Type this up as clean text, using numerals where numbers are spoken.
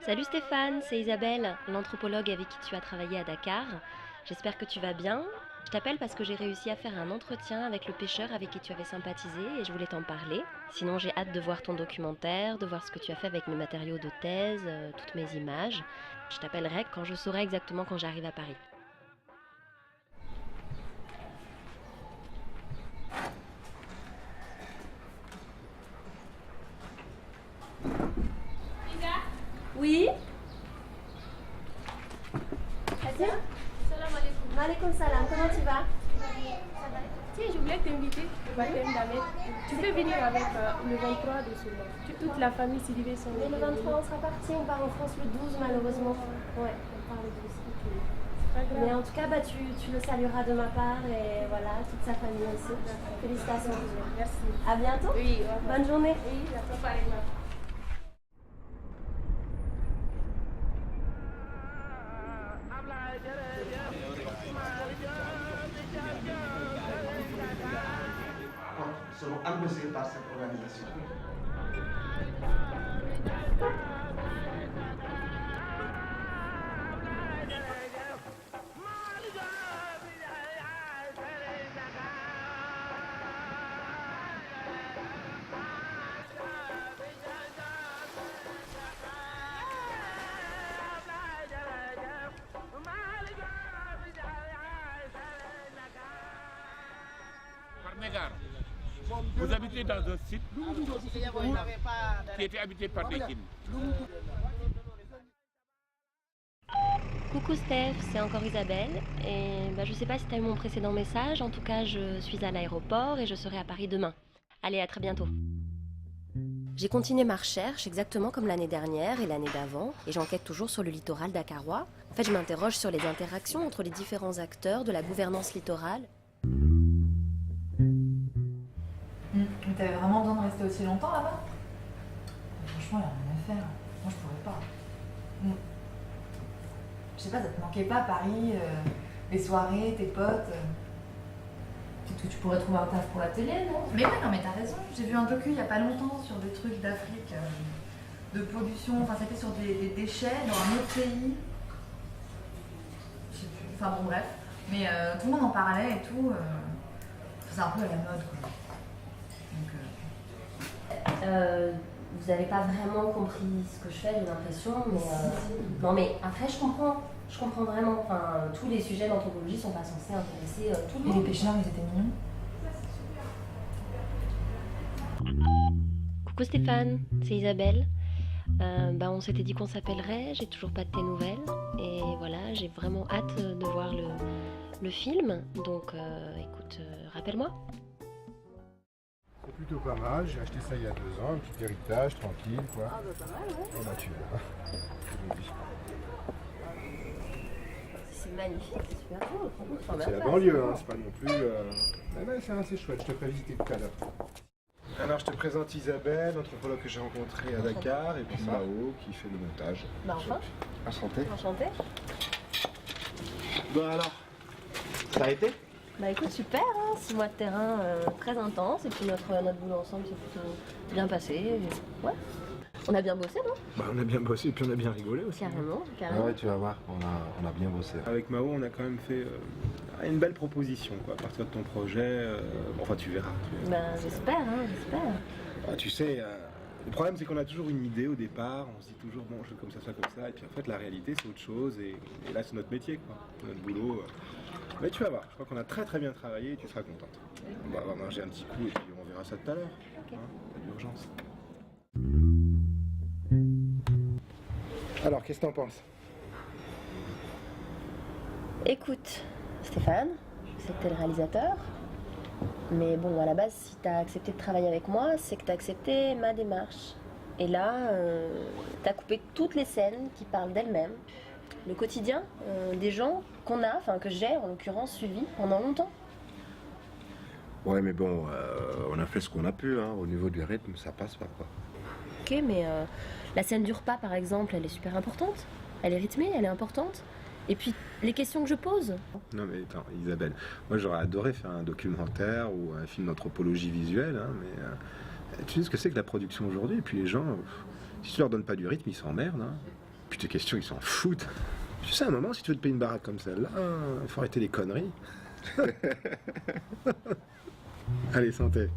Salut Stéphane, c'est Isabelle, l'anthropologue avec qui tu as travaillé à Dakar. J'espère que tu vas bien. Je t'appelle parce que j'ai réussi à faire un entretien avec le pêcheur avec qui tu avais sympathisé et je voulais t'en parler. Sinon, j'ai hâte de voir ton documentaire, de voir ce que tu as fait avec mes matériaux de thèse, toutes mes images. Je t'appellerai quand je saurai exactement quand j'arrive à Paris. Oui. Asia. Salam alaikum. Maaleykum salam, comment tu vas? Tiens, je voulais t'inviter au baptême d'Ahmed. Tu peux venir avec le 23 de ce mois. Toute la famille Sidibé sont Et le 23, on sera parti, on part en France le 12 malheureusement. Ouais, on part le 12. C'est pas grave. Mais en tout cas, tu le salueras de ma part et voilà, toute sa famille aussi. Félicitations. Merci. À bientôt. Oui, au revoir. Bonne journée. Oui, à toi pareillement. Seront endossés par cette organisation. Par Mégare, vous habitez dans un site qui était habité par des Guinées. Coucou Steph, c'est encore Isabelle. Et je sais pas si tu as eu mon précédent message. En tout cas, je suis à l'aéroport et je serai à Paris demain. Allez, à très bientôt. J'ai continué ma recherche exactement comme l'année dernière et l'année d'avant, et j'enquête toujours sur le littoral dakarois. En fait, je m'interroge sur les interactions entre les différents acteurs de la gouvernance littorale. Mais t'avais vraiment besoin de rester aussi longtemps là-bas? Franchement, il n'y a rien à faire. Moi, je pourrais pas. Je sais pas, ça te manquait pas Paris, les soirées, tes potes Peut-être que tu pourrais trouver un taf pour la télé, non? Mais ouais, non, mais t'as raison. J'ai vu un docu il y a pas longtemps sur des trucs d'Afrique, de pollution. Enfin, c'était sur des déchets dans un autre pays. Je sais plus. Enfin, bon, bref. Mais tout le monde en parlait et tout. C'est un peu à la mode, quoi. Donc, Vous n'avez pas vraiment compris ce que je fais, j'ai l'impression, mais non, mais après je comprends vraiment. Enfin, tous les sujets d'anthropologie sont pas censés intéresser tout le et les monde. pêcheurs, ils étaient mignons. Coucou Stéphane, c'est Isabelle. On s'était dit qu'on s'appellerait, j'ai toujours pas de tes nouvelles. Et voilà, j'ai vraiment hâte de voir le film. Donc écoute, rappelle-moi. C'est plutôt pas mal, j'ai acheté ça il y a 2 ans, un petit héritage, tranquille quoi. Ah pas mal, ouais. Oh, bah tu vois, c'est joli. C'est magnifique, c'est super beau. C'est la banlieue, hein, c'est pas non plus... Mais c'est assez chouette, je te ferai visiter tout à l'heure. Alors je te présente Isabelle, anthropologue que j'ai rencontrée à Dakar, et puis Mao qui fait le montage. Enfin, Enchanté. enchantée. Bon alors, ça a été? Bah écoute, super, hein, 6 mois de terrain très intense, et puis notre boulot ensemble s'est plutôt bien passé. Et... ouais. On a bien bossé, non? Bah on a bien bossé et puis on a bien rigolé aussi. Carrément, Ah carrément. ouais, tu vas voir, on a bien bossé. Avec Mao, on a quand même fait une belle proposition quoi, à partir de ton projet. Enfin tu verras. J'espère, hein, j'espère. Ah, tu sais, le problème c'est qu'on a toujours une idée au départ, on se dit toujours bon je veux comme ça, et puis en fait la réalité c'est autre chose, et là c'est notre métier quoi, notre boulot. Mais tu vas voir, je crois qu'on a très très bien travaillé et tu seras contente. On va manger un petit coup et puis on verra ça tout à l'heure. Ok. Pas d'urgence. Alors qu'est-ce que t'en penses? Écoute, Stéphane, je sais que t'es le réalisateur, mais bon, à la base, si t'as accepté de travailler avec moi, c'est que t'as accepté ma démarche. Et là, t'as coupé toutes les scènes qui parlent d'elles-mêmes, le quotidien des gens qu'on a, enfin que j'ai en l'occurrence suivi pendant longtemps. Ouais, mais bon, on a fait ce qu'on a pu, hein. Au niveau du rythme, ça passe pas quoi. Ok, mais la scène du repas, par exemple, elle est super importante. Elle est rythmée, elle est importante. Et puis, les questions que je pose. Non mais attends, Isabelle, moi j'aurais adoré faire un documentaire ou un film d'anthropologie visuelle, hein, mais Tu sais ce que c'est que la production aujourd'hui, et puis les gens, si tu leur donnes pas du rythme, ils s'emmerdent. Hein. Puis tes questions, ils s'en foutent. Tu sais, à un moment, si tu veux te payer une baraque comme celle-là, il faut arrêter les conneries. Allez, santé.